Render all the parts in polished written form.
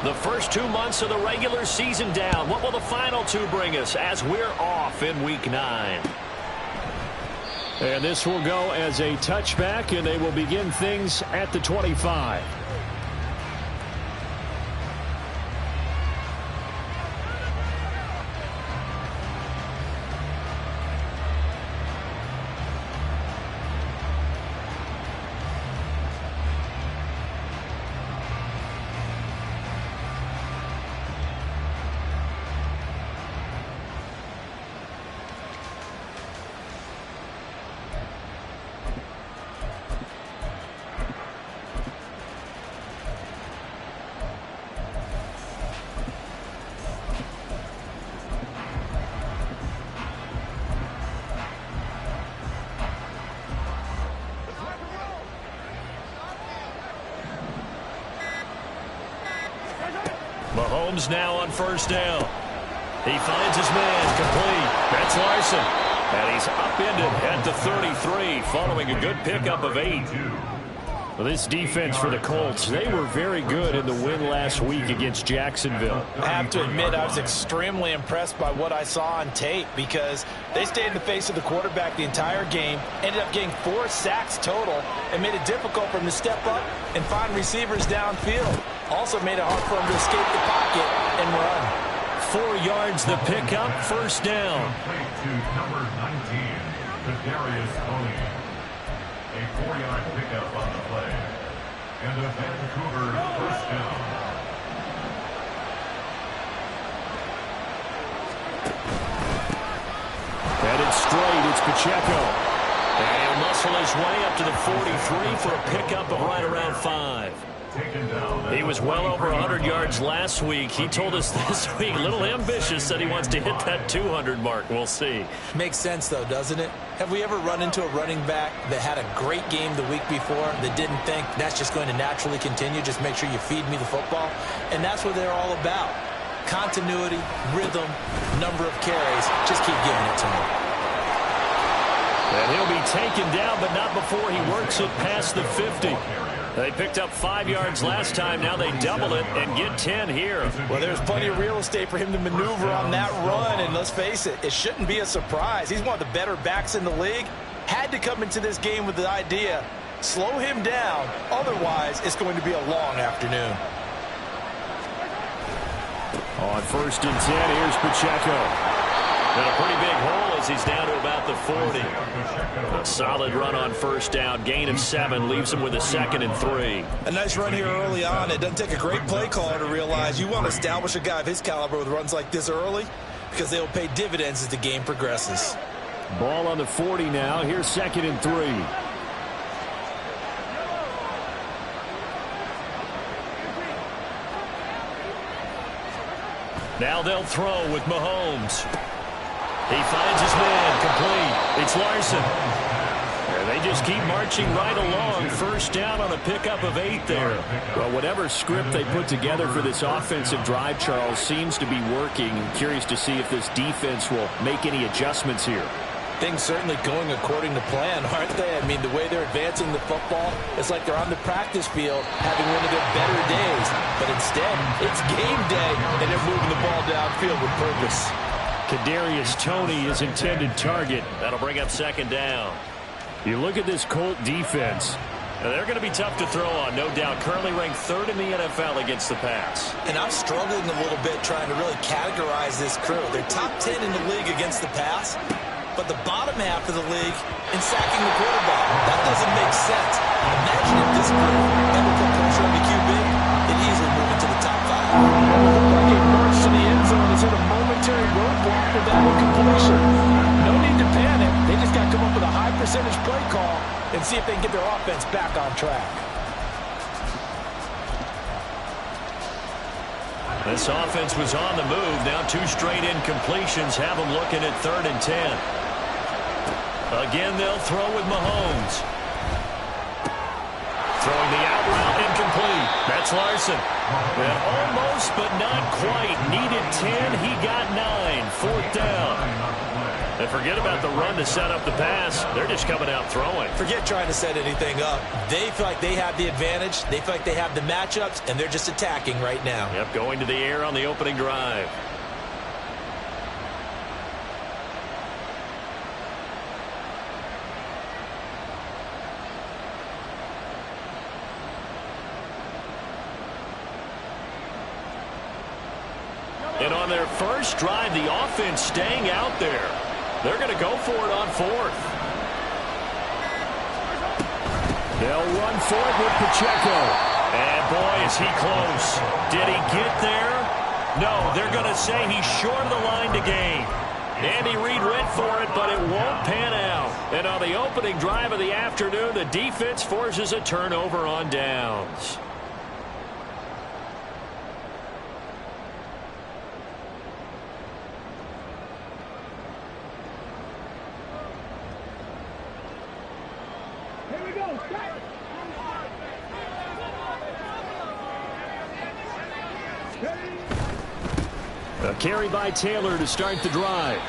The first 2 months of the regular season down. What will the final two bring us as we're off in Week 9? And this will go as a touchback, and they will begin things at the 25. Mahomes now on first down. He finds his man complete. That's Larson. And he's upended at the 33 following a good pickup of 8. Well, this defense for the Colts, they were very good in the win last week against Jacksonville. I have to admit, I was extremely impressed by what I saw on tape because they stayed in the face of the quarterback the entire game, ended up getting 4 sacks total, and made it difficult for him to step up and find receivers downfield. Also made it hard for him to escape the pocket and run. 4 yards the pickup, first down. To number 19, Kadarius Toney. A 4-yard pickup on the play. And a Vancouver first down. Headed straight, it's Pacheco. And he'll muscle his way up to the 43 for a pickup of right around 5. He was well over 100 yards last week. He told us this week, a little ambitious, that he wants to hit that 200 mark. We'll see. Makes sense, though, doesn't it? Have we ever run into a running back that had a great game the week before that didn't think that's just going to naturally continue? Just make sure you feed me the football. And that's what they're all about. Continuity, rhythm, number of carries. Just keep giving it to me. And he'll be taken down, but not before he works it past the 50. They picked up 5 yards last time. Now they double it and get 10 here. Well, there's plenty of real estate for him to maneuver on that run. And let's face it, it shouldn't be a surprise. He's one of the better backs in the league. Had to come into this game with the idea, slow him down. Otherwise, it's going to be a long afternoon. On first and 10, here's Pacheco. And a pretty big hole as he's down to about the 40. A solid run on first down. Gain of 7 leaves him with a 2nd and 3. A nice run here early on. It doesn't take a great play caller to realize you want to establish a guy of his caliber with runs like this early because they'll pay dividends as the game progresses. Ball on the 40 now. Here's 2nd and 3. Now they'll throw with Mahomes. He finds his man complete. It's Larson. And they just keep marching right along. First down on a pickup of 8 there. Well, whatever script they put together for this offensive drive, Charles, seems to be working. I'm curious to see if this defense will make any adjustments here. Things certainly going according to plan, aren't they? I mean, the way they're advancing the football, it's like they're on the practice field having one of their better days. But instead, it's game day, and they're moving the ball downfield with purpose. Kadarius Toney is intended target. That'll bring up 2nd down. You look at this Colt defense. Now, they're going to be tough to throw on, no doubt. Currently ranked 3rd in the NFL against the pass. And I'm struggling a little bit trying to really categorize this crew. They're top 10 in the league against the pass, but the bottom half of the league in sacking the quarterback. That doesn't make sense. Imagine if this group ever put pressure on the QB, they'd easily move into the top 5. Like a march to the end zone has hit a momentary roadblock for that incompletion. No need to panic. They just got to come up with a high percentage play call and see if they can get their offense back on track. This offense was on the move. Now 2 straight incompletions have them looking at 3rd and 10. Again, they'll throw with Mahomes. Throwing the out route incomplete. That's Larson. And almost close, but not quite. Needed 10. He got 9. Fourth down. And forget about the run to set up the pass. They're just coming out throwing. Forget trying to set anything up. They feel like they have the advantage. They feel like they have the matchups, and they're just attacking right now. Yep, going to the air on the opening drive. And on their first drive, the offense staying out there. They're going to go for it on fourth. They'll run for it with Pacheco. And boy, is he close. Did he get there? No, they're going to say he's short of the line to gain. Andy Reid went for it, but it won't pan out. And on the opening drive of the afternoon, the defense forces a turnover on downs. A carry by Taylor to start the drive.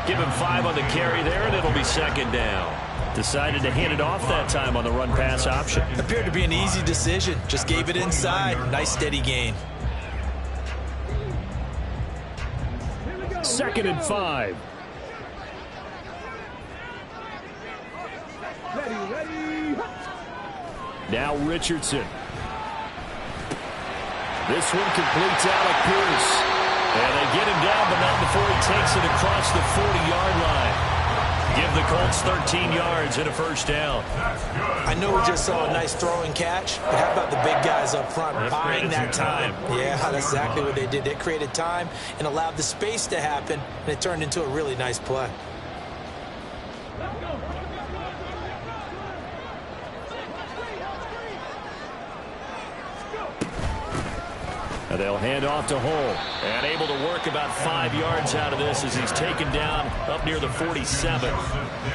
Give him 5 on the carry there, and it'll be second down. Decided to hand it off that time on the run-pass option. Appeared to be an easy decision. Just gave it inside. Nice steady gain. 2nd and 5. Now Richardson. This one completes Alec Pierce. And they get him down, but not before he takes it across the 40-yard line. Give the Colts 13 yards and a first down. I know we just saw a nice throwing catch, but how about the big guys up front buying that time? Yeah, that's exactly what they did. They created time and allowed the space to happen, and it turned into a really nice play. And they'll hand off to Hull. And able to work about 5 yards out of this as he's taken down up near the 47.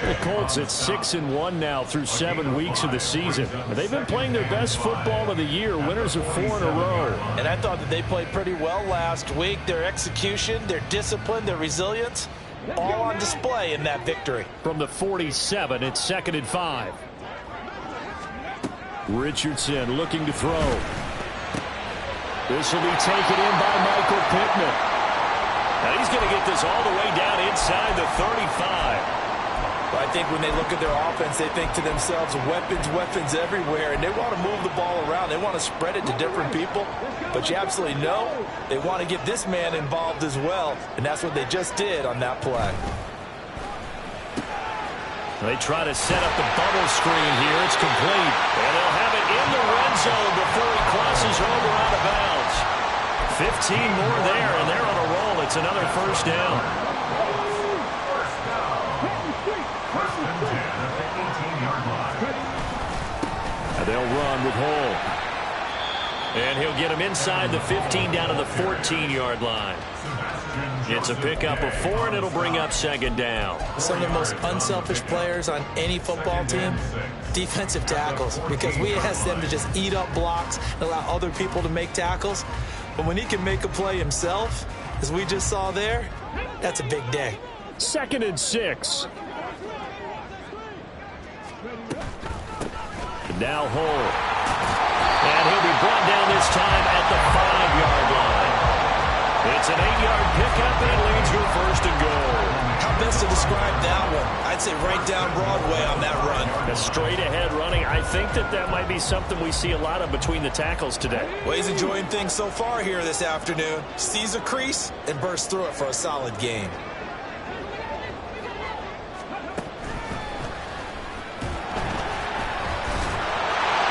The Colts at 6-1 now through 7 weeks of the season. They've been playing their best football of the year, winners of 4 in a row. And I thought that they played pretty well last week. Their execution, their discipline, their resilience, all on display in that victory. From the 47, it's 2nd and 5. Richardson looking to throw. This will be taken in by Michael Pittman. Now he's going to get this all the way down inside the 35. But I think when they look at their offense, they think to themselves, weapons everywhere, and they want to move the ball around. They want to spread it to different people. But you absolutely know they want to get this man involved as well, and that's what they just did on that play. They try to set up the bubble screen here. It's complete. And they'll have it in the red zone before he crosses over out of bounds. 15 more there, and they're on a roll. It's another first down. And they'll run with Hull. And he'll get him inside the 15 down to the 14-yard line. It's a pickup of 4, and it'll bring up second down. Some of the most unselfish players on any football team, defensive tackles, because we ask them to just eat up blocks and allow other people to make tackles. But when he can make a play himself, as we just saw there, that's a big day. 2nd and 6. And now Hull. And he'll be brought down this time at the 5-yard line. It's an 8-yard pickup, and it leads to a first and goal. How best to describe that one? I'd say right down Broadway on that run. A straight-ahead running. I think that might be something we see a lot of between the tackles today. Well, he's enjoying things so far here this afternoon. Sees a crease and bursts through it for a solid gain.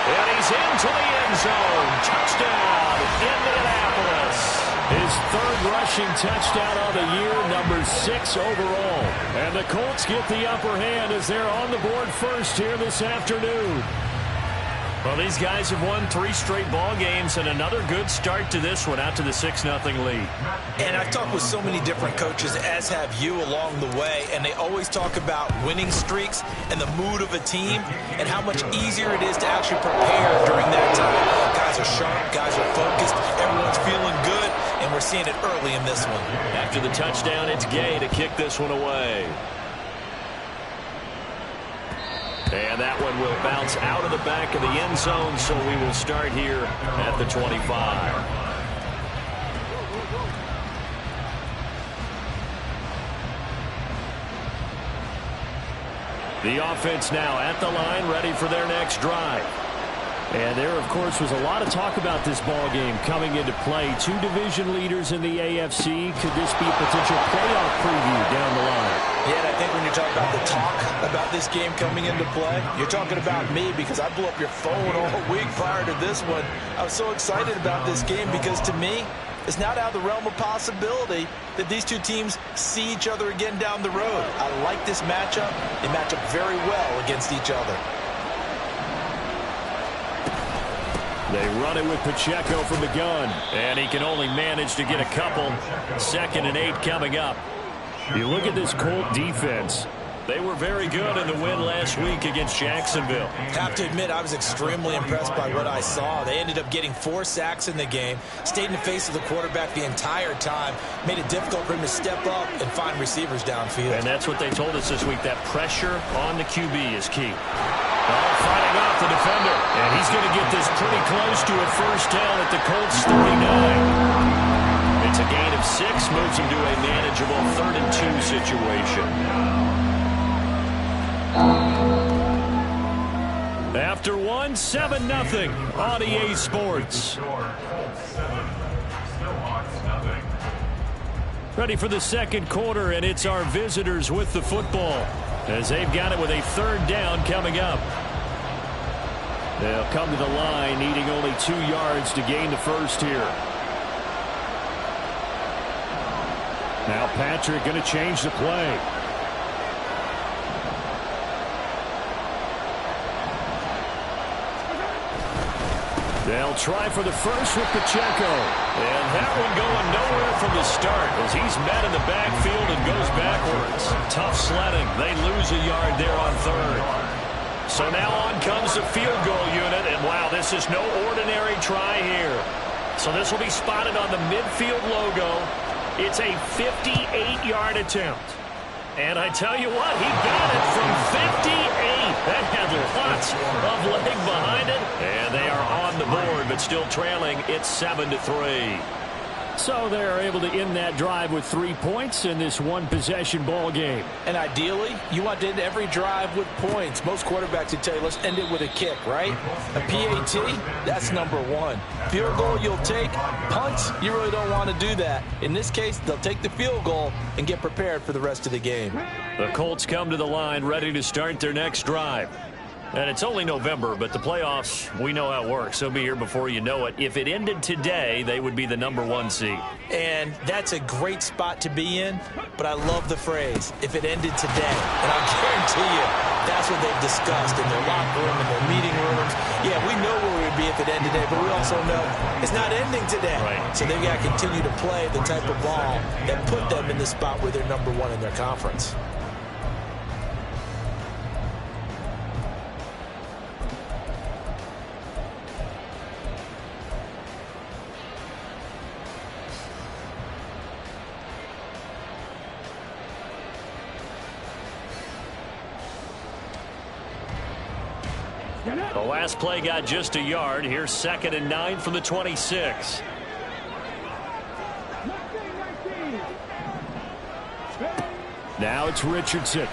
And he's into the end zone. Touchdown, Indianapolis. His 3rd rushing touchdown of the year, number 6 overall. And the Colts get the upper hand as they're on the board first here this afternoon. Well, these guys have won 3 straight ball games, and another good start to this one out to the 6-0 lead. And I've talked with so many different coaches, as have you along the way, and they always talk about winning streaks and the mood of a team and how much easier it is to actually prepare during that time. Guys are sharp, guys are focused, everyone's feeling good. seeing it early in this one. After the touchdown, it's Gay to kick this one away. And that one will bounce out of the back of the end zone, so we will start here at the 25. The offense now at the line, ready for their next drive. And there, of course, was a lot of talk about this ball game coming into play. Two division leaders in the AFC. Could this be a potential playoff preview down the line? Yeah, and I think when you're talking about the talk about this game coming into play, you're talking about me because I blew up your phone all week prior to this one. I was so excited about this game because, to me, it's not out of the realm of possibility that these two teams see each other again down the road. I like this matchup. They match up very well against each other. They run it with Pacheco from the gun. And he can only manage to get a couple. 2nd and 8 coming up. You look at this Colt defense. They were very good in the win last week against Jacksonville. Have to admit, I was extremely impressed by what I saw. They ended up getting 4 sacks in the game, stayed in the face of the quarterback the entire time, made it difficult for him to step up and find receivers downfield. And that's what they told us this week, that pressure on the QB is key. Fighting off the defender, and he's going to get this pretty close to a first down at the Colts 39. It's a gain of 6, moves him to a manageable 3rd and 2 situation. After 1, 7-0 on EA Sports. Ready for the second quarter, and it's our visitors with the football as they've got it with a 3rd down coming up. They'll come to the line needing only 2 yards to gain the first here. Now Patrick going to change the play. They'll try for the first with Pacheco. And that one going nowhere from the start as he's met in the backfield and goes backwards. Tough sledding. They lose a yard there on 3rd. So now on comes the field goal unit. And wow, this is no ordinary try here. So this will be spotted on the midfield logo. It's a 58-yard attempt. And I tell you what, he got it from 58. That had lots of leg behind it. And they are on the board, but still trailing. It's 7-3. So they are able to end that drive with 3 points in this one-possession ball game. And ideally, you want to end every drive with points. Most quarterbacks would tell you, let's end it with a kick, right? A PAT, that's number 1. Field goal, you'll take. Punts, you really don't want to do that. In this case, they'll take the field goal and get prepared for the rest of the game. The Colts come to the line ready to start their next drive. And it's only November, but the playoffs, we know how it works. They'll be here before you know it. If it ended today, they would be the number 1 seed. And that's a great spot to be in, but I love the phrase, if it ended today. And I guarantee you, that's what they've discussed in their locker room, in their meeting rooms. Yeah, we know where we would be if it ended today, but we also know it's not ending today. Right. So they've got to continue to play the type of ball that put them in the spot where they're number 1 in their conference. The last play got just a yard. Here's 2nd and 9 from the 26. Now it's Richardson.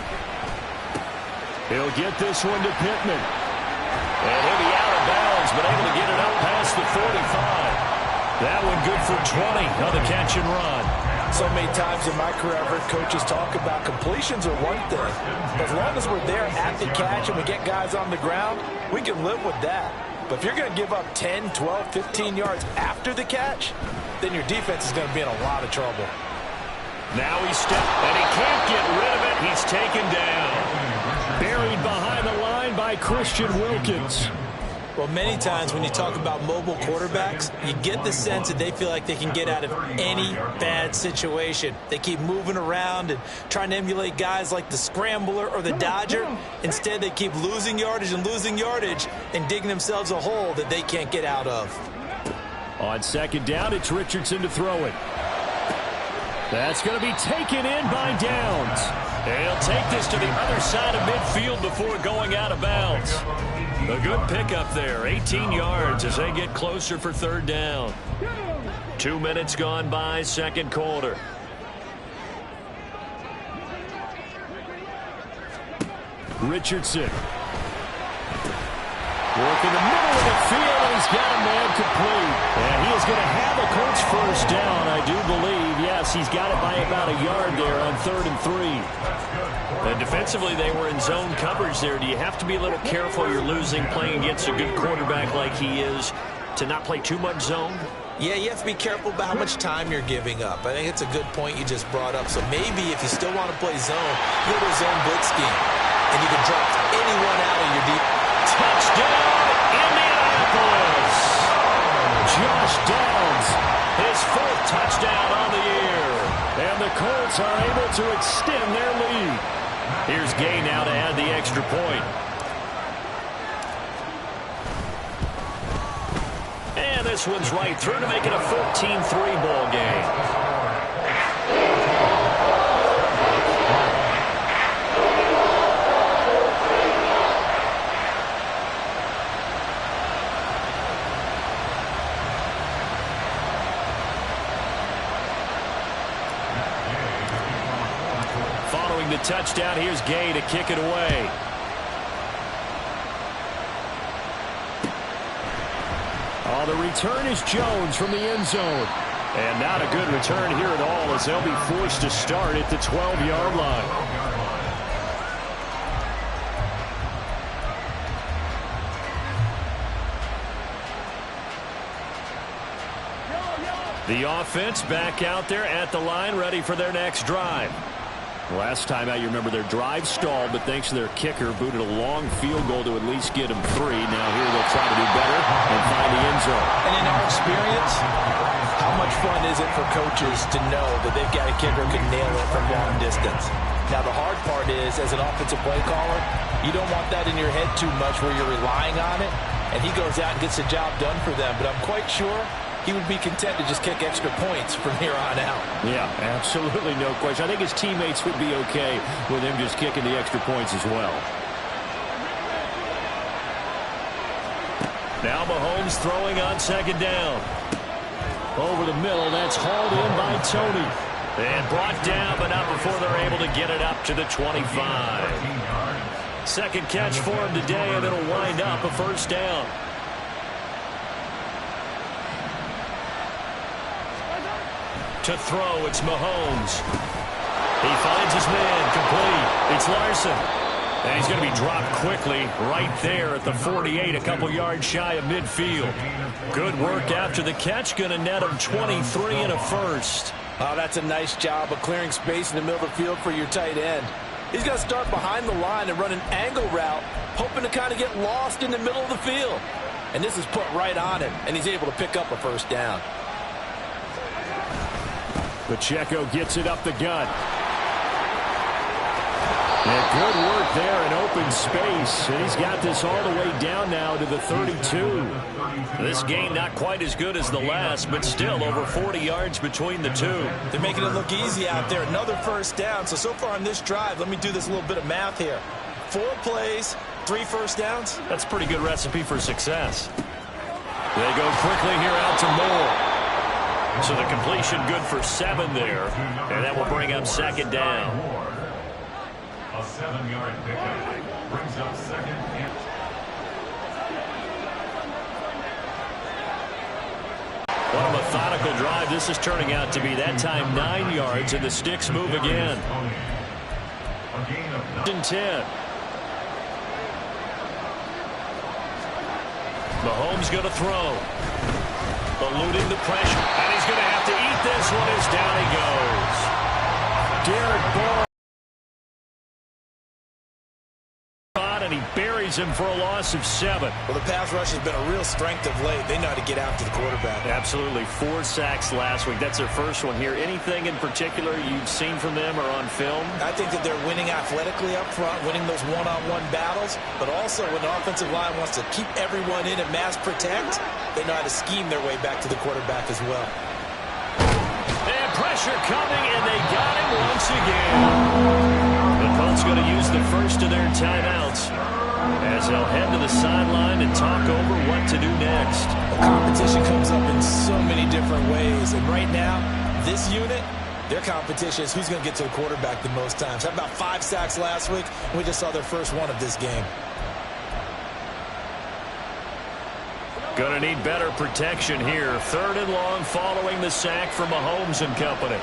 He'll get this one to Pittman. And he'll be out of bounds, but able to get it up past the 45. That one good for 20 on the catch and run. So many times in my career, I've heard coaches talk about completions are one thing. As long as we're there at the catch and we get guys on the ground, we can live with that. But if you're going to give up 10, 12, 15 yards after the catch, then your defense is going to be in a lot of trouble. Now he stepped, and he can't get rid of it. He's taken down. Buried behind the line by Christian Wilkins. Well, many times when you talk about mobile quarterbacks, you get the sense that they feel like they can get out of any bad situation. They keep moving around and trying to emulate guys like the Scrambler or the Dodger. Instead, they keep losing yardage and digging themselves a hole that they can't get out of. On second down, it's Richardson to throw it. That's going to be taken in by Downs. He'll take this to the other side of midfield before going out of bounds. A good pickup there, 18 yards as they get closer for third down. 2 minutes gone by, second quarter. Richardson. Work in the middle of the field, and he's got a man complete. And he is going to have a Colts first down, I do believe. Yes, he's got it by about a yard there on 3rd and 3. And defensively, they were in zone coverage there. Do you have to be a little careful you're losing playing against a good quarterback like he is to not play too much zone? Yeah, you have to be careful about how much time you're giving up. I think it's a good point you just brought up. So maybe if you still want to play zone, go to a zone blitz scheme. And you can drop anyone out of your deep. Touchdown, Indianapolis! Josh Downs, his 4th touchdown on the year. And the Colts are able to extend their lead. Here's Gay now to add the extra point. And this one's right through to make it a 14-3 ball game. The touchdown, here's Gay to kick it away. Oh, the return is Jones from the end zone. And not a good return here at all as they'll be forced to start at the 12-yard line. The offense back out there at the line, ready for their next drive. Last time out, you remember their drive stalled, but thanks to their kicker, booted a long field goal to at least get them 3. Now here they'll try to do better and find the end zone. And in our experience, how much fun is it for coaches to know that they've got a kicker who can nail it from long distance? Now, the hard part is, as an offensive play caller, you don't want that in your head too much where you're relying on it, and he goes out and gets the job done for them. But I'm quite sure he would be content to just kick extra points from here on out. Yeah, absolutely no question. I think his teammates would be okay with him just kicking the extra points as well. Now Mahomes throwing on second down. Over the middle, that's hauled in by Tony. And brought down, but not before they're able to get it up to the 25. Second catch for him today, and it'll wind up a first down. To throw, it's Mahomes. He finds his man, complete. It's Larson. And he's going to be dropped quickly right there at the 48, a couple yards shy of midfield. Good work after the catch, going to net him 23 and a first. Oh, that's a nice job of clearing space in the middle of the field for your tight end. He's going to start behind the line and run an angle route, hoping to kind of get lost in the middle of the field. And this is put right on him, and he's able to pick up a first down. Pacheco gets it up the gut. And good work there in open space. And he's got this all the way down now to the 32. This game not quite as good as the last, but still over 40 yards between the two. They're making it look easy out there. Another first down. So far on this drive, let me do this little bit of math here. 4 plays, 3 first downs. That's a pretty good recipe for success. They go quickly here out to Moore. So the completion good for 7 there, and that will bring up second down. A 7-yard pickup brings up second and... What a methodical drive this is turning out to be. That time 9 yards, and the sticks move again. A gain of 10. Mahomes going to throw. Eluding the pressure, and he's going to have to eat this one as down he goes. Derek Barr. and he buries him for a loss of 7. Well, the pass rush has been a real strength of late. They know how to get after the quarterback. Absolutely. 4 sacks last week. That's their first one here. Anything in particular you've seen from them or on film? I think that they're winning athletically up front, winning those one-on-one battles, but also when the offensive line wants to keep everyone in and mass protect, they know how to scheme their way back to the quarterback as well. And pressure coming, and they got him once again. The Colts going to use the first of their timeouts as they'll head to the sideline and talk over what to do next. Well, competition comes up in so many different ways, and right now, this unit, their competition is who's going to get to the quarterback the most times. Had about 5 sacks last week, and we just saw their first one of this game. Going to need better protection here. 3rd and long following the sack from Mahomes and company.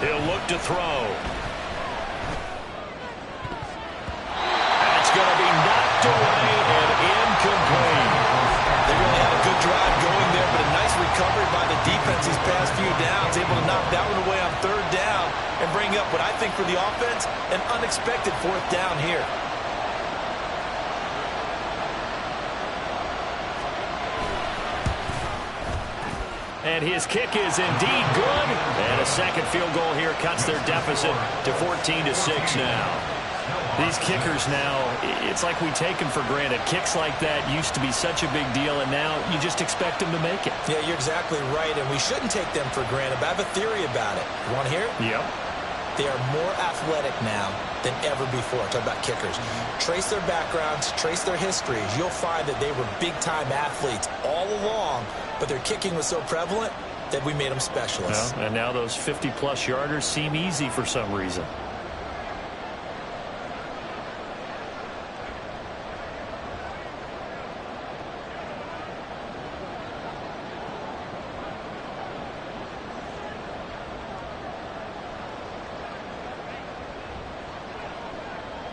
He'll look to throw. That's going to be knocked away and incomplete. They really had a good drive going there, but a nice recovery by the defense these past few downs, able to knock that one away on 3rd down and bring up what I think for the offense, an unexpected 4th down here. And his kick is indeed good. And a second field goal here cuts their deficit to 14-6 now. These kickers now, it's like we take them for granted. Kicks like that used to be such a big deal, and now you just expect them to make it. Yeah, you're exactly right, and we shouldn't take them for granted, but I have a theory about it. You want to hear it? Yep. They are more athletic now than ever before. Talk about kickers. Trace their backgrounds, trace their histories. You'll find that they were big-time athletes all along, but their kicking was so prevalent that we made them specialists. Well, and now those 50-plus yarders seem easy for some reason.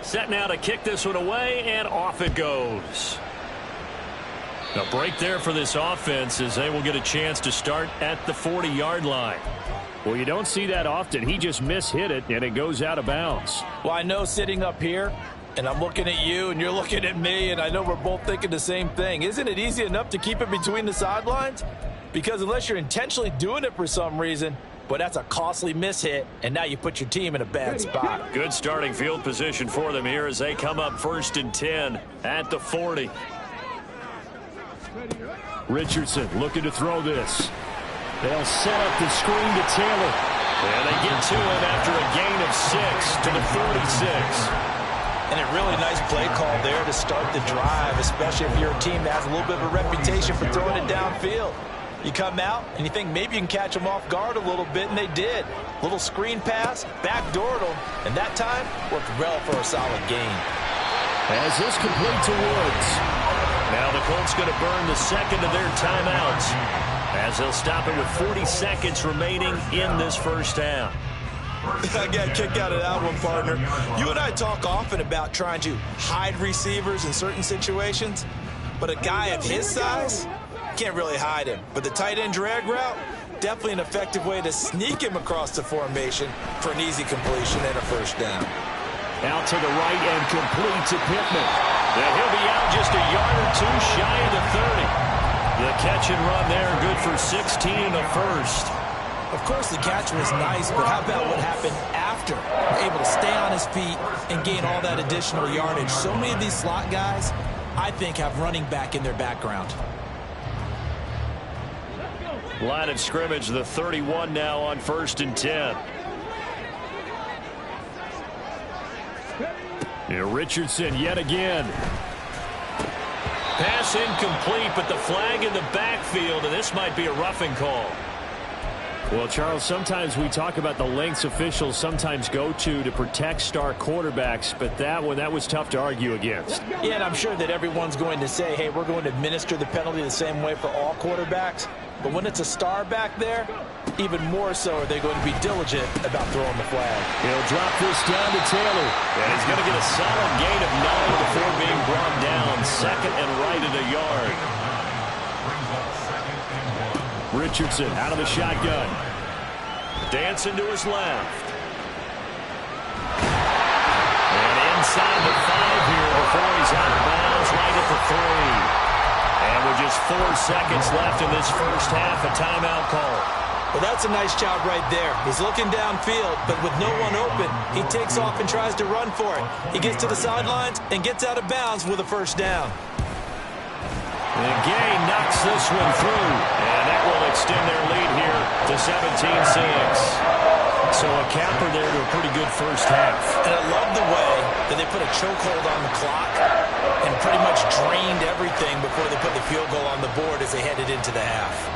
Set now to kick this one away, and off it goes. A break there for this offense as they will get a chance to start at the 40-yard line. Well, you don't see that often. He just mishit it, and it goes out of bounds. Well, I know sitting up here, and I'm looking at you, and you're looking at me, and I know we're both thinking the same thing. Isn't it easy enough to keep it between the sidelines? Because unless you're intentionally doing it for some reason, but that's a costly mishit, and now you put your team in a bad spot. Good starting field position for them here as they come up 1st and 10 at the 40. Richardson looking to throw this. They'll set up the screen to Taylor. And they get to him after a gain of 6 to the 46. And a really nice play call there to start the drive, especially if you're a team that has a little bit of a reputation for throwing it downfield. You come out, and you think maybe you can catch them off guard a little bit, and they did. Little screen pass, backdoored them, and that time worked well for a solid gain. As this complete to Woods. Now the Colts going to burn the second of their timeouts as they'll stop it with 40 seconds remaining in this first half. I got a kick out of that one, partner. You and I talk often about trying to hide receivers in certain situations, but a guy of his size can't really hide him. But the tight end drag route, definitely an effective way to sneak him across the formation for an easy completion and a first down. Out to the right and complete to Pittman. And he'll be out just a yard or two shy of the 30. The catch and run there, good for 16 in the first. Of course, the catch was nice, but how about what happened after? Able to stay on his feet and gain all that additional yardage. So many of these slot guys, I think, have running back in their background. Line of scrimmage, the 31 now on 1st and 10. Here, Richardson yet again. Pass incomplete, but the flag in the backfield, and this might be a roughing call. Well, Charles, sometimes we talk about the lengths officials sometimes go to protect star quarterbacks, but that was tough to argue against. Yeah, and I'm sure that everyone's going to say, hey, we're going to administer the penalty the same way for all quarterbacks. But when it's a star back there, even more so are they going to be diligent about throwing the flag. He'll drop this down to Taylor. And he's going to get a solid gain of 9 before being brought down. 2nd and right at a yard. Richardson out of the shotgun. Dancing to his left. And inside the 5 here before he's out of bounds, right at the 3. And with just 4 seconds left in this first half, a timeout call. Well, that's a nice job right there. He's looking downfield, but with no one open, he takes off and tries to run for it. He gets to the sidelines and gets out of bounds with a first down. And Gay knocks this one through, and that will extend their lead here to 17-6. So a capper there to a pretty good first half. And I love the way that they put a chokehold on the clock and pretty much drained everything before they put the field goal on the board as they headed into the half.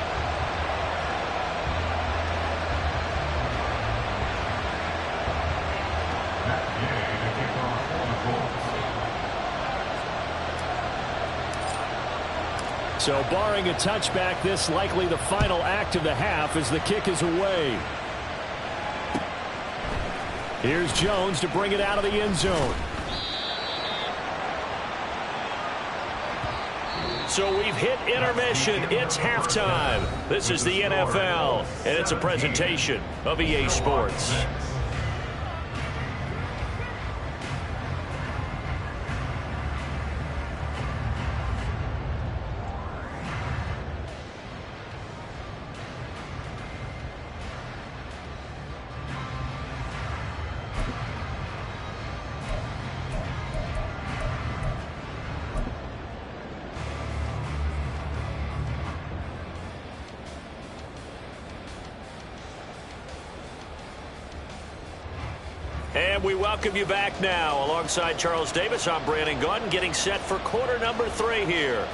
So barring a touchback, this likely the final act of the half as the kick is away. Here's Jones to bring it out of the end zone. So we've hit intermission. It's halftime. This is the NFL, and it's a presentation of EA Sports. And we welcome you back now. Alongside Charles Davis, I'm Brandon Gaudin, getting set for quarter number 3 here.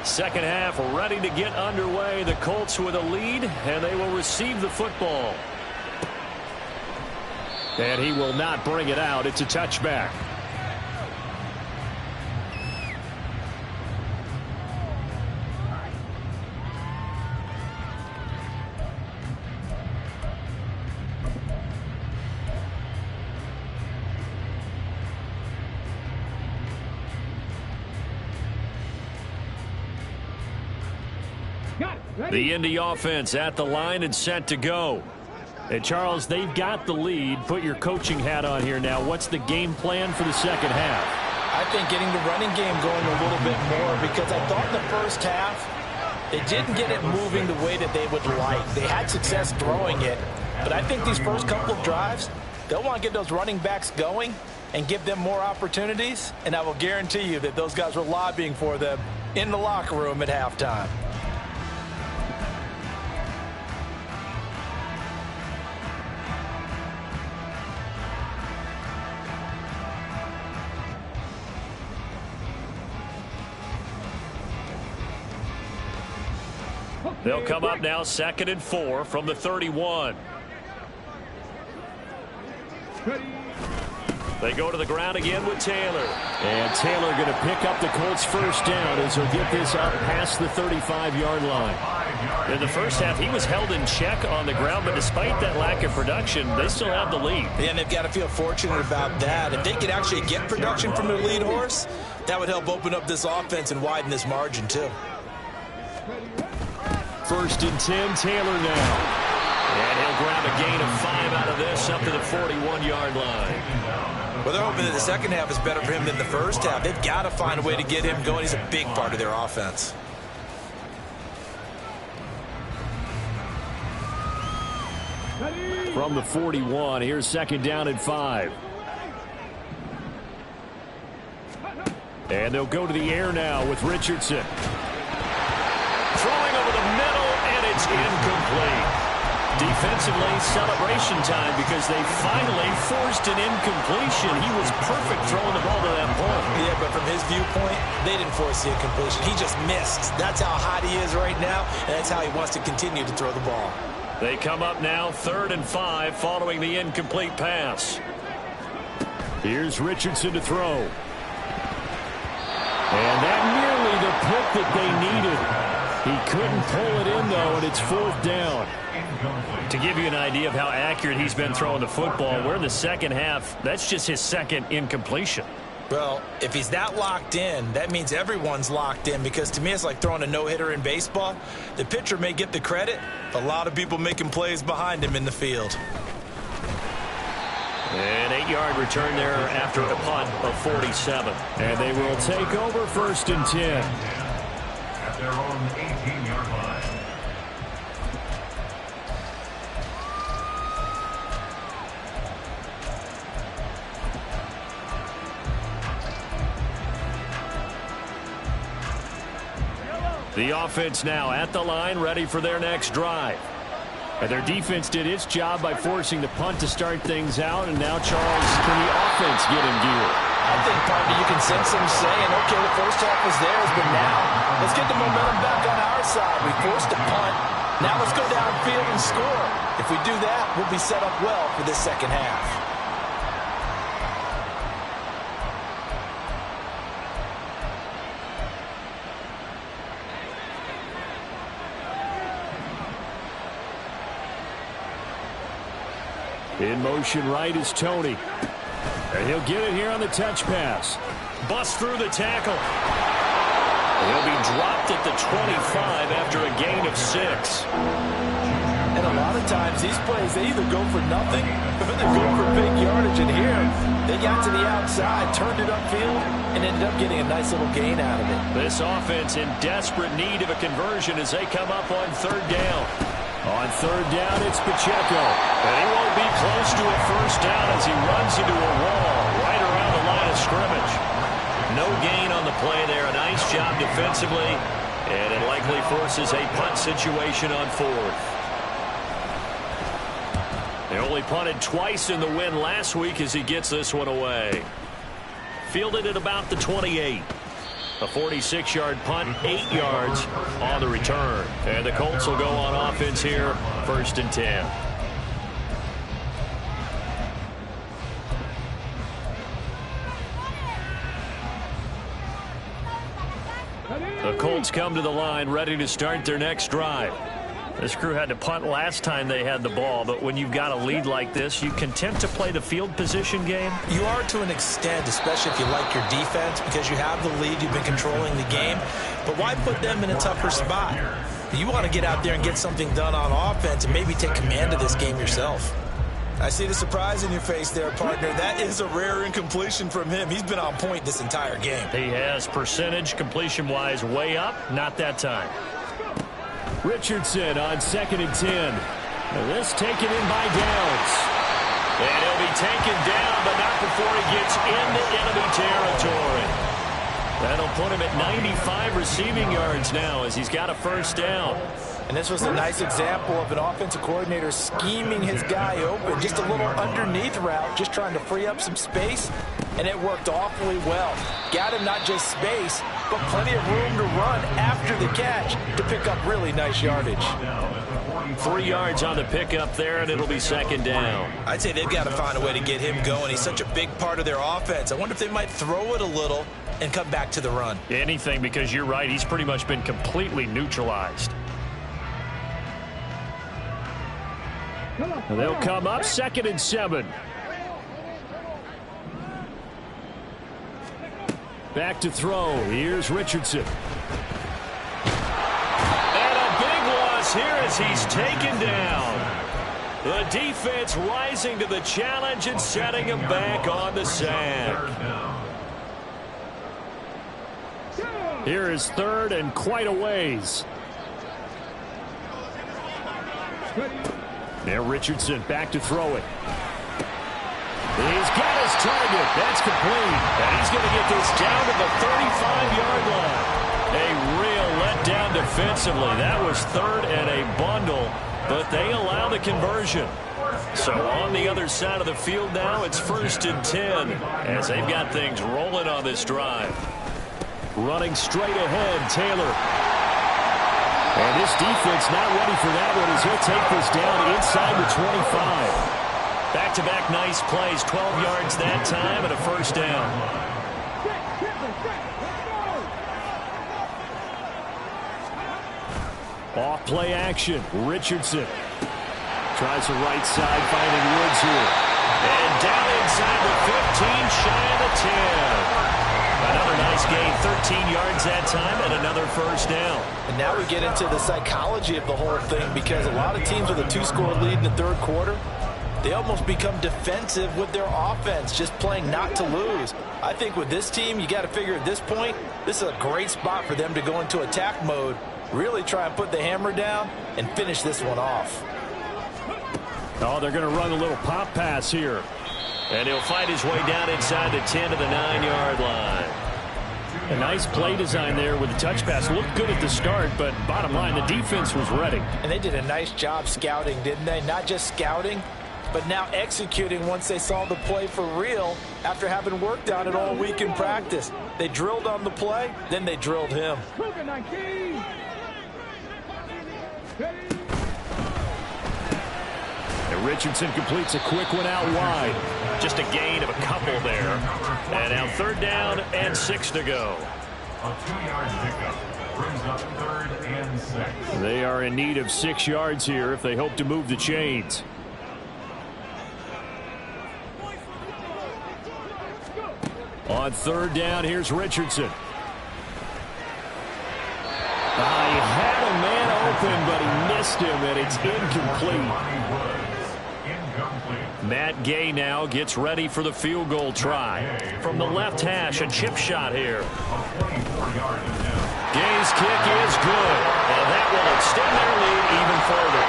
Second half ready to get underway. The Colts with a lead, and they will receive the football. And he will not bring it out. It's a touchback. The Indy offense at the line and set to go. And Charles, they've got the lead. Put your coaching hat on here now. What's the game plan for the second half? I think getting the running game going a little bit more, because I thought in the first half they didn't get it moving the way that they would like. They had success throwing it, but I think these first couple of drives, they'll want to get those running backs going and give them more opportunities, and I will guarantee you that those guys were lobbying for them in the locker room at halftime. They'll come up now 2nd and 4 from the 31. They go to the ground again with Taylor. And Taylor going to pick up the Colts first down as he'll get this up past the 35-yard line. In the first half, he was held in check on the ground, but despite that lack of production, they still have the lead. And they've got to feel fortunate about that. If they could actually get production from their lead horse, that would help open up this offense and widen this margin too. 1st and 10, Taylor now. And he'll grab a gain of 5 out of this up to the 41-yard line. Well, they're hoping that the second half is better for him than the first half. They've got to find a way to get him going. He's a big part of their offense. From the 41, here's 2nd down and 5. And they'll go to the air now with Richardson. Throwing over the middle, and it's incomplete. Defensively, celebration time because they finally forced an incompletion. He was perfect throwing the ball to that point. Yeah, but from his viewpoint, they didn't force the incompletion. He just missed. That's how hot he is right now, and that's how he wants to continue to throw the ball. They come up now 3rd and 5 following the incomplete pass. Here's Richardson to throw. And that nearly the pick that they needed. He couldn't pull it in, though, and it's 4th down. To give you an idea of how accurate he's been throwing the football, we're in the second half. That's just his second incompletion. Well, if he's that locked in, that means everyone's locked in, because to me it's like throwing a no-hitter in baseball. The pitcher may get the credit, but a lot of people making plays behind him in the field. An 8-yard return there after a punt of 47. And they will take over 1st and 10. At their own 18-yard line. The offense now at the line, ready for their next drive. And their defense did its job by forcing the punt to start things out. And now, Charles, can the offense get in gear? I think, partner, you can sense them saying, okay, the first half was theirs, but now let's get the momentum back on our side. We forced a punt. Now let's go downfield and score. If we do that, we'll be set up well for this second half. In motion right is Tony. And he'll get it here on the touch pass. Bust through the tackle. He'll be dropped at the 25 after a gain of 6. And a lot of times these plays, they either go for nothing or they go for big yardage. And here, they got to the outside, turned it upfield, and ended up getting a nice little gain out of it. This offense in desperate need of a conversion as they come up on 3rd down. On 3rd down, it's Pacheco. And he won't be close to a 1st down as he runs into a wall right around the line of scrimmage. No gain on the play there. A nice job defensively. And it likely forces a punt situation on 4th. They only punted twice in the win last week as he gets this one away. Fielded at about the 28. A 46-yard punt, 8 yards on the return. And the Colts will go on offense here, 1st and 10. The Colts come to the line, ready to start their next drive. This crew had to punt last time they had the ball, but when you've got a lead like this, you content to play the field position game? You are to an extent, especially if you like your defense, because you have the lead, you've been controlling the game. But why put them in a tougher spot? You want to get out there and get something done on offense and maybe take command of this game yourself. I see the surprise in your face there, partner. That is a rare incompletion from him. He's been on point this entire game. He has percentage, completion-wise, way up. Not that time. Richardson on 2nd and 10. And this taken in by Downs. And he'll be taken down, but not before he gets into enemy territory. That'll put him at 95 receiving yards now as he's got a 1st down. And this was a nice example of an offensive coordinator scheming his guy open. Just a little underneath route, just trying to free up some space. And it worked awfully well. Got him not just space, but plenty of room to run after the catch to pick up really nice yardage. 3 yards on the pickup there, and it'll be 2nd down. I'd say they've got to find a way to get him going. He's such a big part of their offense. I wonder if they might throw it a little and come back to the run. Anything, because you're right, he's pretty much been completely neutralized. And they'll come up 2nd and 7. Back to throw. Here's Richardson. And a big loss here as he's taken down. The defense rising to the challenge and setting him back on the sack. Here is 3rd and quite a ways. Now Richardson back to throw it. He's got his target. That's complete. And he's going to get this down to the 35-yard line. A real letdown defensively. That was 3rd and a bundle, but they allow the conversion. So on the other side of the field now, it's 1st and 10 as they've got things rolling on this drive. Running straight ahead, Taylor. And this defense not ready for that one as he'll take this down inside the 25. Back-to-back nice plays, 12 yards that time and a 1st down. Off play action. Richardson tries the right side, finding Woods here. And down inside the 15, shy of the 10. Another nice gain, 13 yards that time, and another first down. And now we get into the psychology of the whole thing, because a lot of teams with a 2-score lead in the third quarter, they almost become defensive with their offense, just playing not to lose. I think with this team, you got to figure at this point, this is a great spot for them to go into attack mode, really try and put the hammer down and finish this one off. Oh, they're going to run a little pop pass here. And he'll find his way down inside the 10 to the 9-yard line. A nice play design there with the touch pass. Looked good at the start, but bottom line, the defense was ready. And they did a nice job scouting, didn't they? Not just scouting, but now executing once they saw the play for real after having worked on it all week in practice. They drilled on the play, then they drilled him. And Richardson completes a quick one out wide. Just a gain of a couple there. And now third down and 6 to go. A 2-yard pickup brings up 3rd and 6. They are in need of 6 yards here if they hope to move the chains. On third down, here's Richardson. He had a man open, but he missed him, and it's incomplete. Matt Gay now gets ready for the field goal try. From the left hash, a chip shot here. Gay's kick is good, and that will extend their lead even further.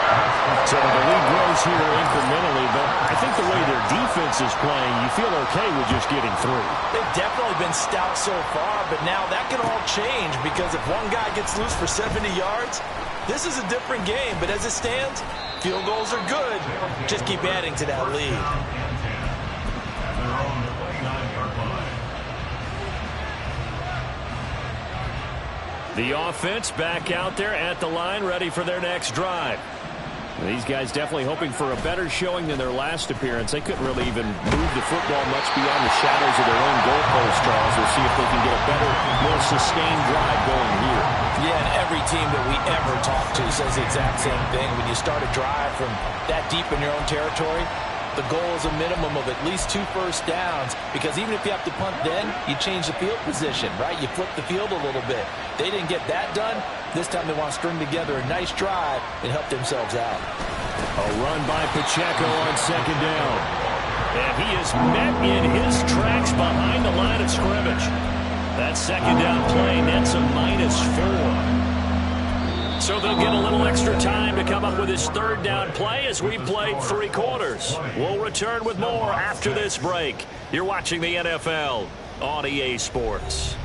So the lead grows here incrementally, but I think the way their defense is playing, you feel okay with just getting through. They've definitely been stout so far, but now that can all change, because if one guy gets loose for 70 yards, this is a different game. But as it stands, field goals are good. Just keep adding to that lead. The offense back out there at the line, ready for their next drive. These guys definitely hoping for a better showing than their last appearance. They couldn't really even move the football much beyond the shadows of their own goalpost, Charles. We'll see if they can get a better, more sustained drive going here. Yeah, and every team that we ever talk to says the exact same thing. When you start a drive from that deep in your own territory, the goal is a minimum of at least 2 first downs, because even if you have to punt then, you change the field position, right? You flip the field a little bit. They didn't get that done. This time they want to string together a nice drive and help themselves out. A run by Pacheco on second down. And he is met in his tracks behind the line of scrimmage. That second down play nets a -4. So they'll get a little extra time to come up with his third down play as we played 3 quarters. We'll return with more after this break. You're watching the NFL on EA Sports.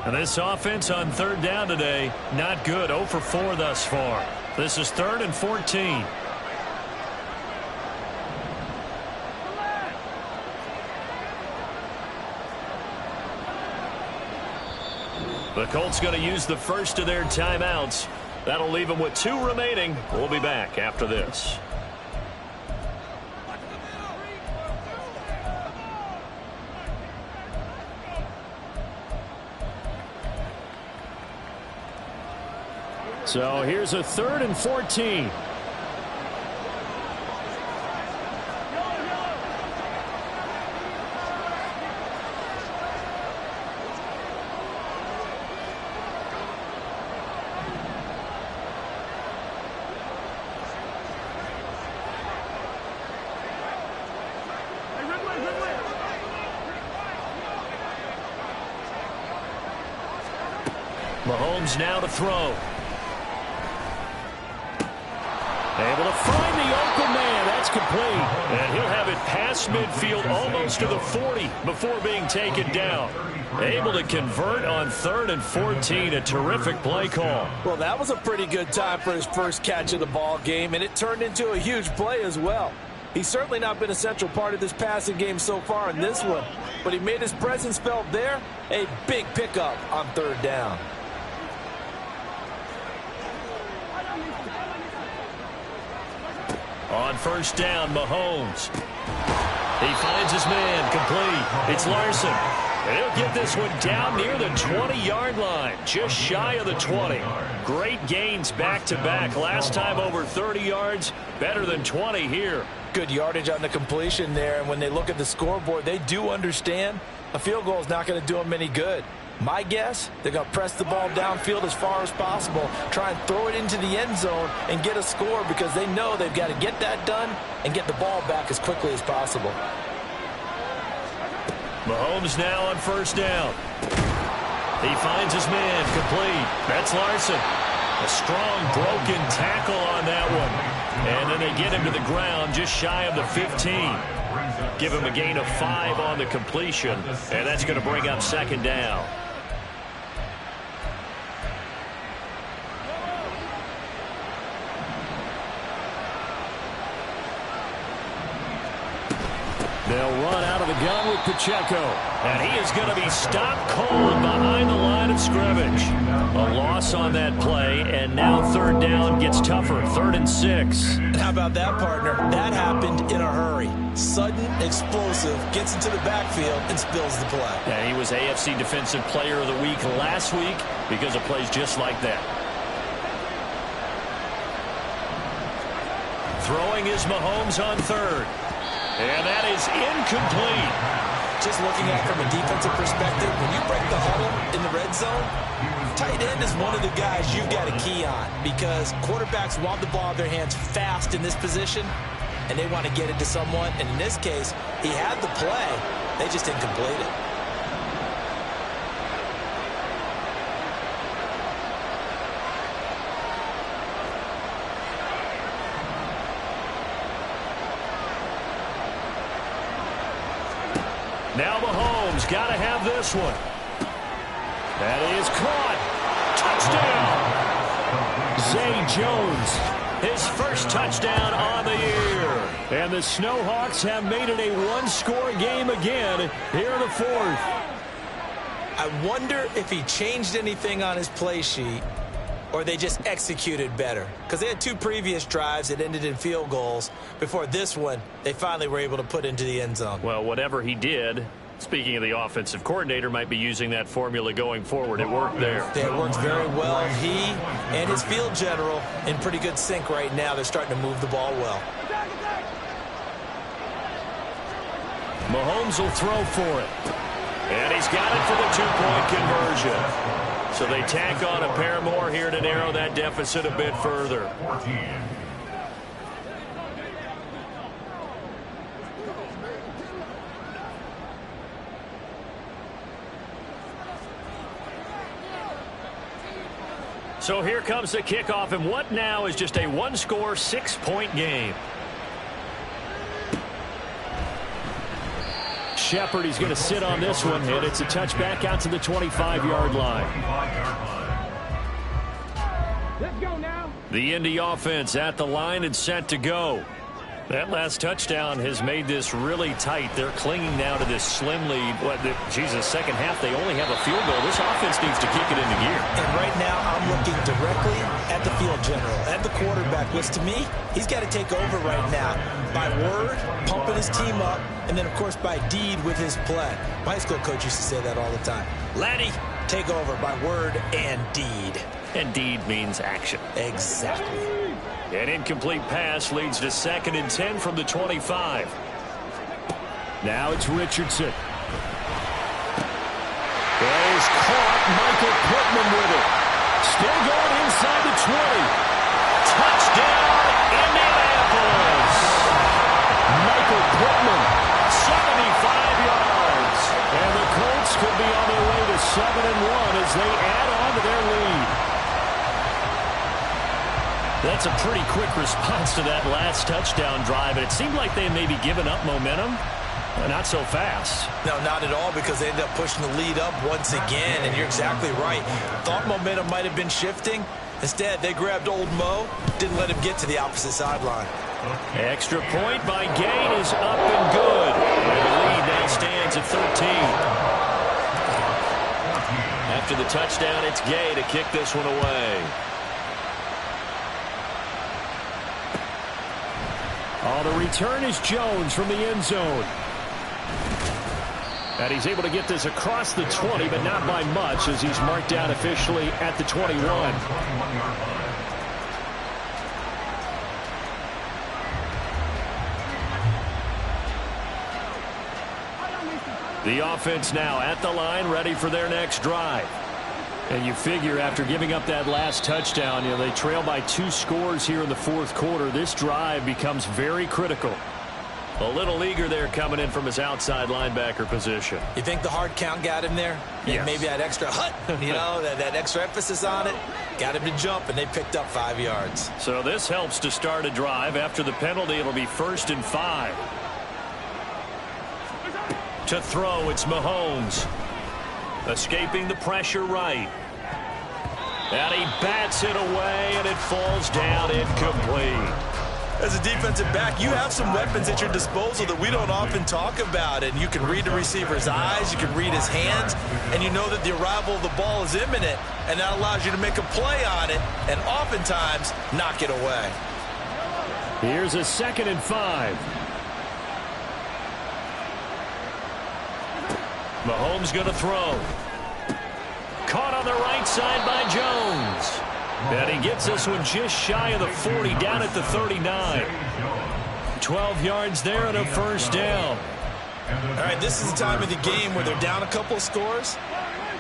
And this offense on third down today, not good. 0 for 4 thus far. This is 3rd and 14. The Colts going to use the first of their timeouts. That'll leave them with 2 remaining. We'll be back after this. So here's a 3rd and 14. Mahomes now to throw. Able to find the open man. That's complete. And he'll have it past midfield almost to the 40 before being taken down. Able to convert on 3rd and 14. A terrific play call. Well, that was a pretty good time for his first catch of the ball game, and it turned into a huge play as well. He's certainly not been a central part of this passing game so far in this one, but he made his presence felt there. A big pickup on 3rd down. On 1st down, Mahomes. He finds his man, complete. It's Larson. And he'll get this one down near the 20-yard line, just shy of the 20. Great gains back-to-back. Last time over 30 yards, better than 20 here. Good yardage on the completion there, and when they look at the scoreboard, they do understand a field goal is not going to do them any good. My guess, they're going to press the ball downfield as far as possible, try and throw it into the end zone and get a score because they know they've got to get that done and get the ball back as quickly as possible. Mahomes now on 1st down. He finds his man, complete. That's Larson. A strong broken tackle on that one. And then they get him to the ground just shy of the 15. Give him a gain of 5 on the completion, and that's going to bring up 2nd down. They'll run out of the gun with Pacheco. And he is going to be stopped cold behind the line of scrimmage. A loss on that play, and now 3rd down gets tougher. 3rd and 6. How about that, partner? That happened in a hurry. Sudden, explosive, gets into the backfield and spills the play. And he was AFC Defensive Player of the Week last week because of plays just like that. Throwing is Mahomes on 3rd. And that is incomplete. Just looking at it from a defensive perspective, when you break the huddle in the red zone, tight end is one of the guys you've got to key on because quarterbacks want the ball in their hands fast in this position, and they want to get it to someone. And in this case, he had the play. They just didn't complete it. Now Mahomes got to have this one. That is caught. Touchdown. Zay Jones, his first touchdown on the year. And the Snowhawks have made it a one-score game again here in the 4th. I wonder if he changed anything on his play sheet or they just executed better. Because they had 2 previous drives that ended in field goals. Before this one, they finally were able to put into the end zone. Well, whatever he did, speaking of the offensive coordinator, might be using that formula going forward. It worked there. It worked very well. He and his field general in pretty good sync right now. They're starting to move the ball well. Mahomes will throw for it. And he's got it for the 2-point conversion. So they tack on a pair more here to narrow that deficit a bit further. So here comes the kickoff, and what now is just a one-score, 6-point game. Shepard, he's going to sit on this one, and it's a touchback out to the 25-yard line. Let's go now. The Indy offense at the line and set to go. That last touchdown has made this really tight. They're clinging now to this slim lead. Second half, they only have a field goal. This offense needs to kick it into gear. And right now, I'm looking directly at the field general, at the quarterback, which to me, he's got to take over right now. By word, pumping his team up, and then, of course, by deed with his play. My high school coach used to say that all the time. Laddie, take over by word and deed. And deed means action. Exactly. An incomplete pass leads to 2nd and 10 from the 25. Now it's Richardson. That is caught. Michael Pittman with it. Still going inside the 20. Touchdown, Indianapolis. Michael Pittman, 75 yards. And the Colts could be on their way to 7-1 as they add on to their lead. That's a pretty quick response to that last touchdown drive. And it seemed like they may be giving up momentum. Not so fast. No, not at all, because they ended up pushing the lead up once again. And you're exactly right. Thought momentum might have been shifting. Instead, they grabbed old Mo, didn't let him get to the opposite sideline. Extra point by Gain is up and good. And the lead now stands at 13. After the touchdown, it's Gay to kick this one away. The return is Jones from the end zone. And he's able to get this across the 20, but not by much, as he's marked down officially at the 21. The offense now at the line, ready for their next drive. And you figure after giving up that last touchdown, they trail by 2 scores here in the fourth quarter. This drive becomes very critical. A little eager there coming in from his outside linebacker position. You think the hard count got him there? Yes. Maybe that extra hut, that extra emphasis on it, got him to jump, and they picked up 5 yards. So this helps to start a drive. After the penalty, it'll be 1st and 5. To throw, it's Mahomes. Escaping the pressure right. And he bats it away, and it falls down incomplete. As a defensive back, you have some weapons at your disposal that we don't often talk about. And you can read the receiver's eyes, you can read his hands, and you know that the arrival of the ball is imminent, and that allows you to make a play on it and oftentimes knock it away. Here's a 2nd and 5. Mahomes going to throw. Caught on the right side by Jones. And he gets this one just shy of the 40, down at the 39. 12 yards there and a 1st down. All right, this is the time of the game where they're down a couple of scores,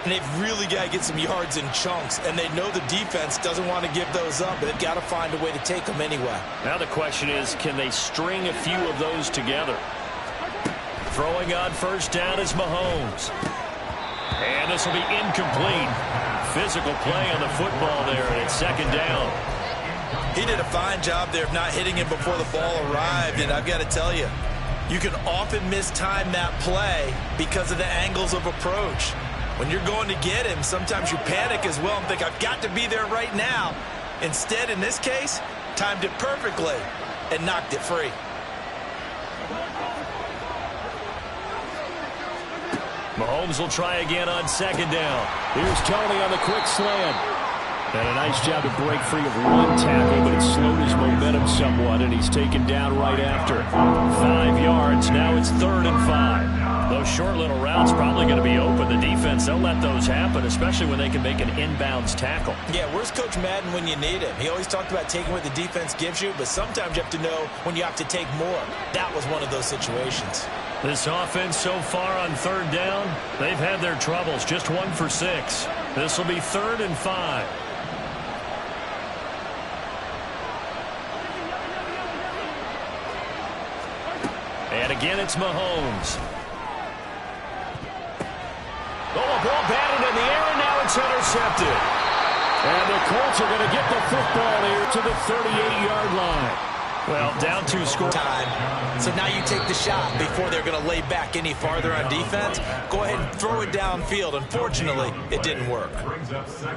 and they've really got to get some yards in chunks, and they know the defense doesn't want to give those up, but they've got to find a way to take them anyway. Now the question is, can they string a few of those together? Throwing on 1st down is Mahomes. And this will be incomplete. Physical play on the football there, and it's 2nd down. He did a fine job there of not hitting him before the ball arrived, and I've got to tell you, you can often mistime that play because of the angles of approach. When you're going to get him, sometimes you panic as well and think, I've got to be there right now. Instead, in this case, timed it perfectly and knocked it free. Mahomes will try again on 2nd down. Here's Tony on the quick slant. And a nice job to break free of one tackle, but it slowed his momentum somewhat, and he's taken down right after. 5 yards. Now it's 3rd and 5. Those short little routes probably going to be open. The defense, they'll let those happen, especially when they can make an inbounds tackle. Yeah, where's Coach Madden when you need him? He always talked about taking what the defense gives you, but sometimes you have to know when you have to take more. That was one of those situations. This offense so far on 3rd down, they've had their troubles. Just 1 for 6. This will be 3rd and 5. And again, it's Mahomes. Oh, a ball batted in the air, and now it's intercepted. And the Colts are going to get the football here to the 38-yard line. Well, down 2 score time. So now you take the shot before they're going to lay back any farther on defense. Go ahead and throw it downfield. Unfortunately, it didn't work.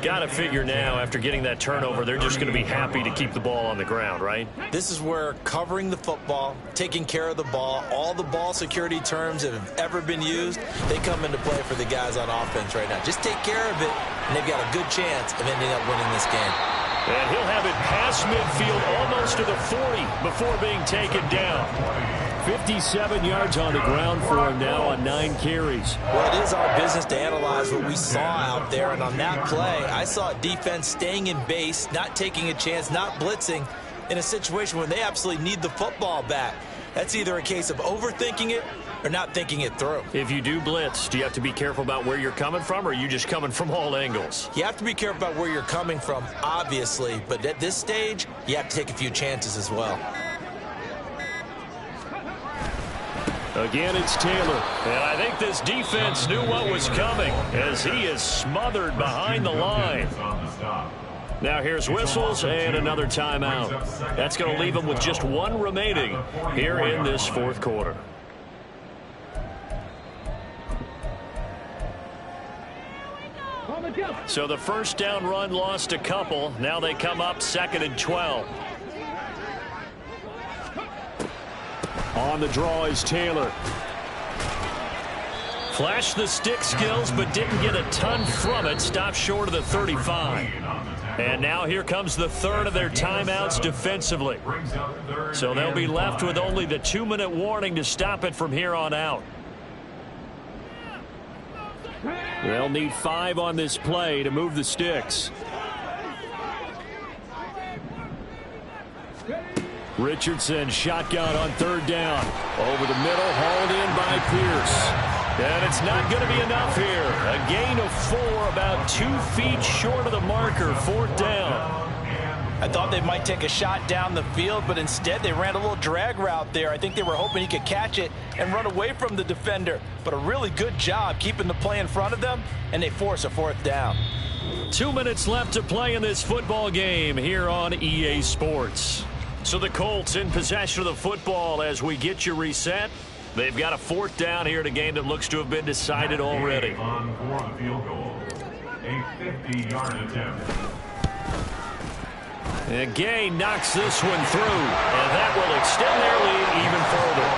Got to figure now, after getting that turnover, they're just going to be happy to keep the ball on the ground, right? This is where covering the football, taking care of the ball, all the ball security terms that have ever been used, they come into play for the guys on offense right now. Just take care of it, and they've got a good chance of ending up winning this game. And he'll have it past midfield, almost to the 40, before being taken down. 57 yards on the ground for him now on 9 carries. Well, it is our business to analyze what we saw out there, and on that play, I saw a defense staying in base, not taking a chance, not blitzing, in a situation where they absolutely need the football back. That's either a case of overthinking it or not thinking it through. If you do blitz, do you have to be careful about where you're coming from, or are you just coming from all angles? You have to be careful about where you're coming from, obviously, but at this stage, you have to take a few chances as well. Again, it's Taylor. And I think this defense knew what was coming, as he is smothered behind the line. Now here's whistles and another timeout. That's going to leave them with just 1 remaining here in this fourth quarter. So the first down run lost a couple. Now they come up 2nd and 12. On the draw is Taylor. Flashed the stick skills, but didn't get a ton from it. Stopped short of the 35. And now here comes the third of their timeouts defensively. So they'll be left with only the 2-minute warning to stop it from here on out. They'll need 5 on this play to move the sticks. Richardson shotgun on 3rd down. Over the middle, hauled in by Pierce. And it's not going to be enough here. A gain of 4, about 2 feet short of the marker, 4th down. I thought they might take a shot down the field, but instead they ran a little drag route there. I think they were hoping he could catch it and run away from the defender. But a really good job keeping the play in front of them, and they force a 4th down. 2 minutes left to play in this football game here on EA Sports. So the Colts in possession of the football as we get you reset. They've got a 4th down here in a game that looks to have been decided already. On for the field goal. A 50-yard attempt. And Gay knocks this one through, and that will extend their lead even further.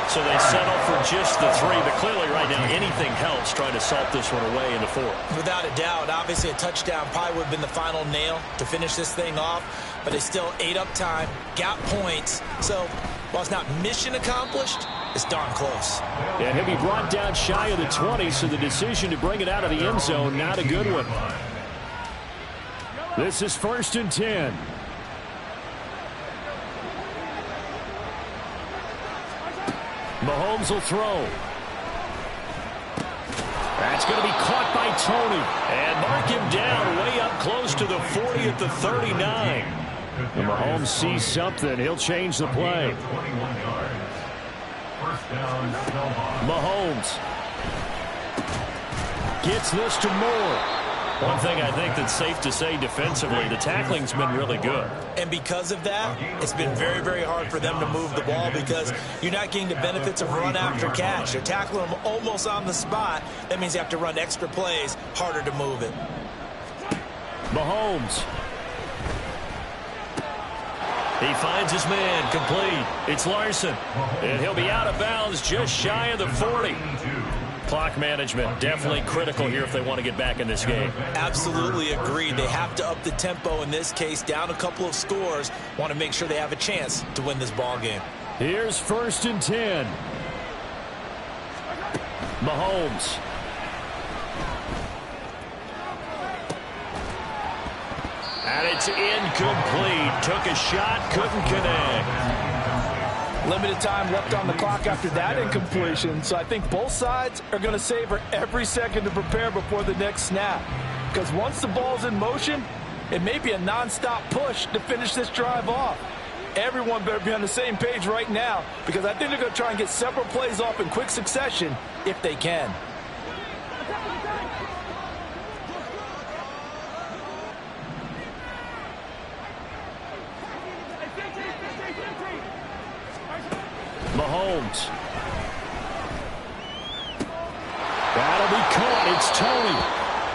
So they settle for just the 3, but clearly right now anything helps trying to salt this one away in the 4th. Without a doubt, obviously a touchdown probably would have been the final nail to finish this thing off, but they still ate up time, got points. So while it's not mission accomplished, it's darn close. And he'll be brought down shy of the 20, so the decision to bring it out of the end zone, not a good one. This is 1st and 10. Mahomes will throw. That's going to be caught by Tony. And mark him down way up close to the 40 at the 39. And Mahomes sees something. He'll change the play. 21 yards. First down, Mahomes gets this to Moore. One thing I think that's safe to say defensively, the tackling's been really good. And because of that, it's been very, very hard for them to move the ball because you're not getting the benefits of run after catch. They're tackling them almost on the spot. That means you have to run extra plays, harder to move it. Mahomes. He finds his man complete. It's Larson. And he'll be out of bounds just shy of the 40. Clock management definitely critical here if they want to get back in this game. Absolutely agreed. They have to up the tempo in this case, down a couple of scores. Want to make sure they have a chance to win this ball game. Here's 1st and 10. Mahomes. And it's incomplete. Took a shot, couldn't connect. Limited time left on the clock after that incompletion, so I think both sides are going to savor every second to prepare before the next snap. Because once the ball's in motion, it may be a nonstop push to finish this drive off. Everyone better be on the same page right now because I think they're going to try and get several plays off in quick succession if they can. Mahomes. That'll be caught. It's Tony.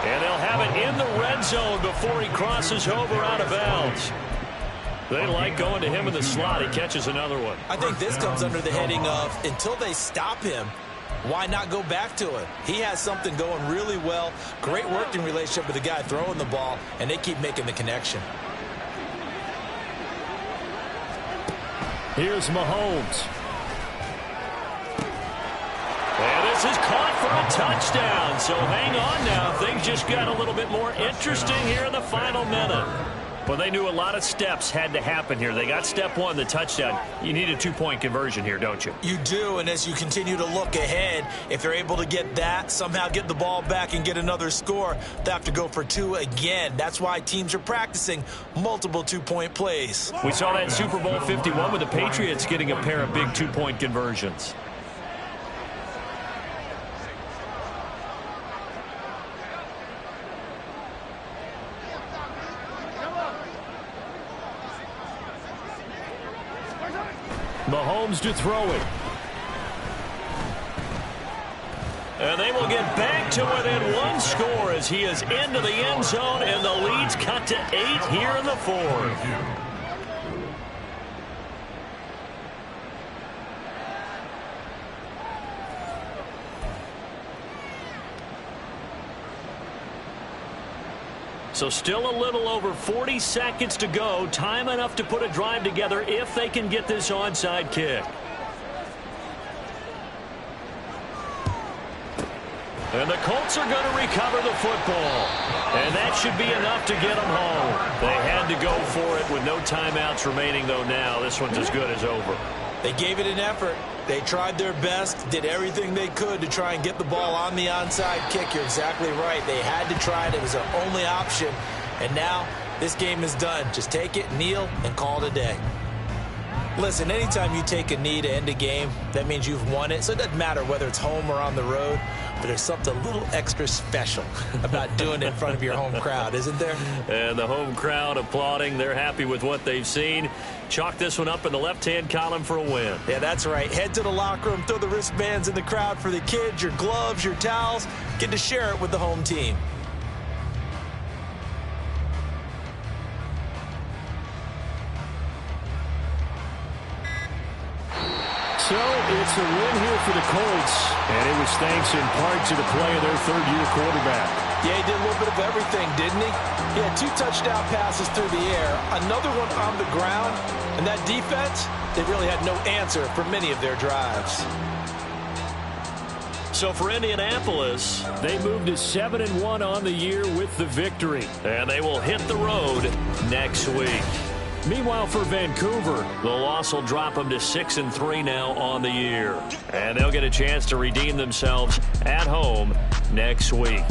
And they'll have it in the red zone before he crosses over out of bounds. They like going to him in the slot. He catches another one. I think this comes under the heading of until they stop him, why not go back to it? He has something going really well. Great working relationship with the guy throwing the ball, and they keep making the connection. Here's Mahomes. And this is caught for a touchdown. So hang on now. Things just got a little bit more interesting here in the final minute. But they knew a lot of steps had to happen here. They got step 1, the touchdown. You need a 2-point conversion here, don't you? You do, and as you continue to look ahead, if they're able to get that, somehow get the ball back and get another score, they have to go for 2 again. That's why teams are practicing multiple 2-point plays. We saw that in Super Bowl 51 with the Patriots getting a pair of big 2-point conversions. Mahomes to throw it. And they will get back to within 1 score as he is into the end zone, and the lead's cut to 8 here in the 4th. So still a little over 40 seconds to go. Time enough to put a drive together if they can get this onside kick. And the Colts are going to recover the football. And that should be enough to get them home. They had to go for it with no timeouts remaining, though, now. This one's as good as over. They gave it an effort. They tried their best, did everything they could to try and get the ball on the onside kick. You're exactly right. They had to try it. It was their only option. And now this game is done. Just take it, kneel, and call it a day. Listen, anytime you take a knee to end a game, that means you've won it. So it doesn't matter whether it's home or on the road, but there's something a little extra special about doing it in front of your home crowd, isn't there? And the home crowd applauding. They're happy with what they've seen. Chalk this one up in the left-hand column for a win. Yeah, that's right. Head to the locker room, throw the wristbands in the crowd for the kids, your gloves, your towels. Get to share it with the home team. So it's a win here for the Colts, and it was thanks in part to the play of their third-year quarterback. Yeah, he did a little bit of everything, didn't he? He had 2 touchdown passes through the air, another one on the ground, and that defense, they really had no answer for many of their drives. So for Indianapolis, They moved to 7-1 on the year with the victory. and they will hit the road next week. Meanwhile, for Vancouver, The loss will drop them to 6-3 now on the year. And they'll get a chance to redeem themselves at home next week.